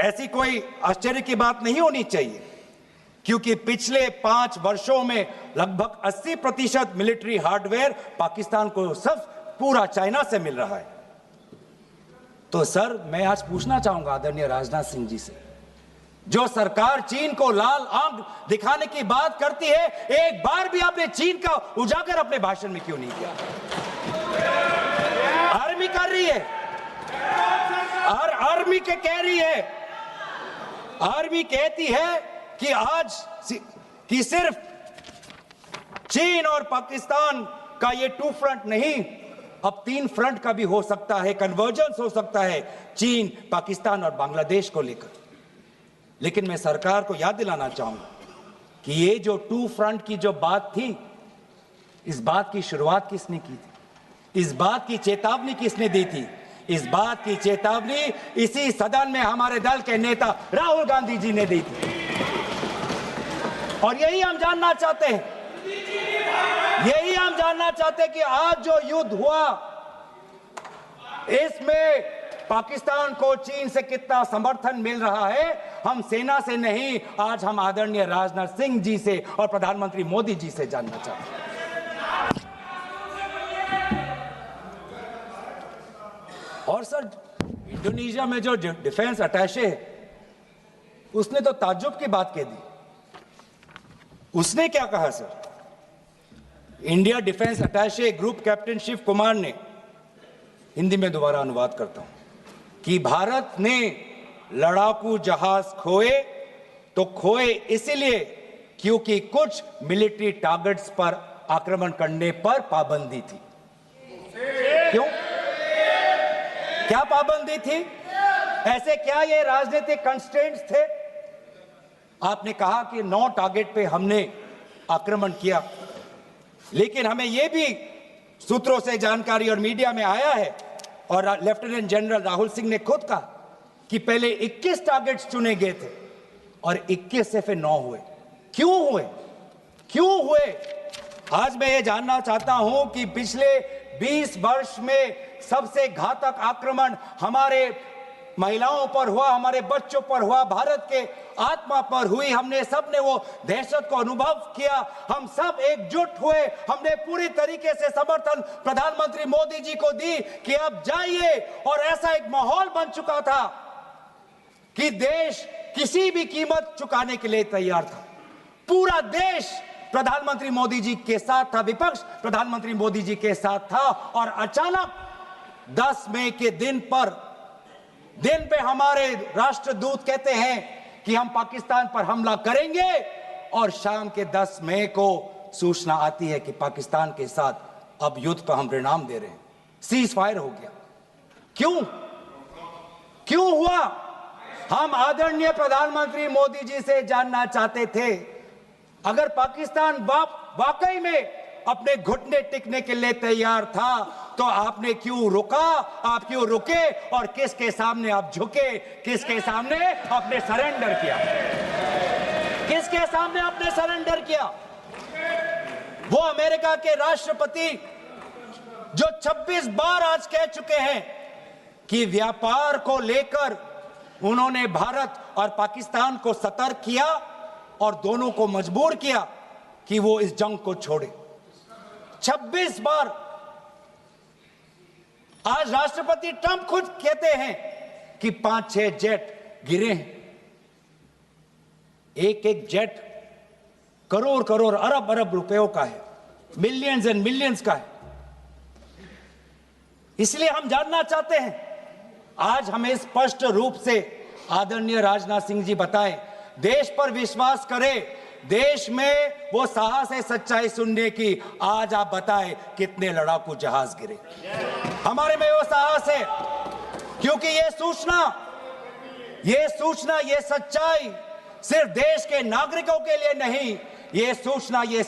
ऐसी कोई आश्चर्य की बात नहीं होनी चाहिए, क्योंकि पिछले 5 वर्षों में लगभग 80% मिलिट्री हार्डवेयर पाकिस्तान को सब पूरा चाइना से मिल रहा है। तो सर, मैं आज पूछना चाहूंगा आदरणीय राजनाथ सिंह जी से, जो सरकार चीन को लाल आंख दिखाने की बात करती है, एक बार भी आपने चीन का उजागर अपने भाषण में क्यों नहीं किया? आर्मी कर रही है, और आर्मी के कह रही है, आर्मी कहती है कि आज कि सिर्फ चीन और पाकिस्तान का ये 2 फ्रंट नहीं, अब 3 फ्रंट का भी हो सकता है, कन्वर्जेंस हो सकता है चीन, पाकिस्तान और बांग्लादेश को लेकर। लेकिन मैं सरकार को याद दिलाना चाहूंगा कि ये जो 2 फ्रंट की जो बात थी, इस बात की शुरुआत किसने की थी? इस बात की चेतावनी किसने दी थी? इस बात की चेतावनी इसी सदन में हमारे दल के नेता राहुल गांधी जी ने दी थी। और यही हम जानना चाहते हैं, यही हम जानना चाहते हैं कि आज जो युद्ध हुआ, इसमें पाकिस्तान को चीन से कितना समर्थन मिल रहा है। हम सेना से नहीं, आज हम आदरणीय राजनाथ सिंह जी से और प्रधानमंत्री मोदी जी से जानना चाहते हैं। और सर, इंडोनेशिया में जो डिफेंस अटैचे है, उसने तो ताज्जुब की बात कह दी। उसने क्या कहा sir? India defence attache group captain Shiv Kumar ने, हिंदी में दोबारा अनुवाद करता हूं, कि भारत ने लड़ाकू जहाज खोए तो खोए इसलिए क्योंकि कुछ मिलिट्री टारगेट्स पर आक्रमण करने पर पाबंदी थी। क्यों? क्या पाबंदी थी? ऐसे क्या ये राजनीतिक कंस्ट्रेंट्स थे? आपने कहा कि 9 टारगेट पे हमने आक्रमण किया, लेकिन हमें यह भी सूत्रों से जानकारी और मीडिया में आया है, और लेफ्टिनेंट जनरल राहुल सिंह ने खुद कहा कि पहले 21 टारगेट्स चुने गए थे और 21 से फिर 9 हुए। क्यों हुए? क्यों हुए? आज मैं ये जानना चाहता हूं कि पिछले 20 वर्ष में सबसे घातक आक्रमण हमारे महिलाओं पर हुआ, हमारे बच्चों पर हुआ, भारत के आत्मा पर हुई। हमने सब ने वो दहशत को अनुभव किया, हम सब एकजुट हुए, हमने पूरी तरीके से समर्थन प्रधानमंत्री मोदी जी को दी कि अब जाइए। और ऐसा एक माहौल बन चुका था कि देश किसी भी कीमत चुकाने के लिए तैयार था। पूरा देश प्रधानमंत्री मोदी जी के साथ था, विपक्ष प्रधानमंत्री मोदी जी के साथ था। और अचानक 10 मई के दिन पे हमारे राष्ट्रदूत कहते हैं कि हम पाकिस्तान पर हमला करेंगे, और शाम के 10 मई को सूचना आती है कि पाकिस्तान के साथ अब युद्ध पर हम परिणाम दे रहे हैं, सीज फायर हो गया। क्यों? क्यों हुआ? हम आदरणीय प्रधानमंत्री मोदी जी से जानना चाहते थे, अगर पाकिस्तान वाकई में अपने घुटने टिकने के लिए तैयार था, तो आपने क्यों रुका? आप क्यों रुके? और किसके सामने आप झुके? किसके सामने आपने सरेंडर किया? किसके सामने आपने सरेंडर किया? वो अमेरिका के राष्ट्रपति जो 26 बार आज कह चुके हैं कि व्यापार को लेकर उन्होंने भारत और पाकिस्तान को सतर्क किया और दोनों को मजबूर किया कि वो इस जंग को छोड़े। 26 बार। आज राष्ट्रपति ट्रंप खुद कहते हैं कि 5-6 जेट गिरे हैं। एक जेट करोड़ अरब रुपयों का है, मिलियंस एंड मिलियंस का है। इसलिए हम जानना चाहते हैं, आज हमें स्पष्ट रूप से आदरणीय राजनाथ सिंह जी बताएं, देश पर विश्वास करें, देश में वो साहस है सच्चाई सुनने की। आज आप बताएं कितने लड़ाकू जहाज गिरे? हमारे में वो साहस है, क्योंकि ये सूचना, ये सच्चाई सिर्फ देश के नागरिकों के लिए नहीं, ये सूचना, ये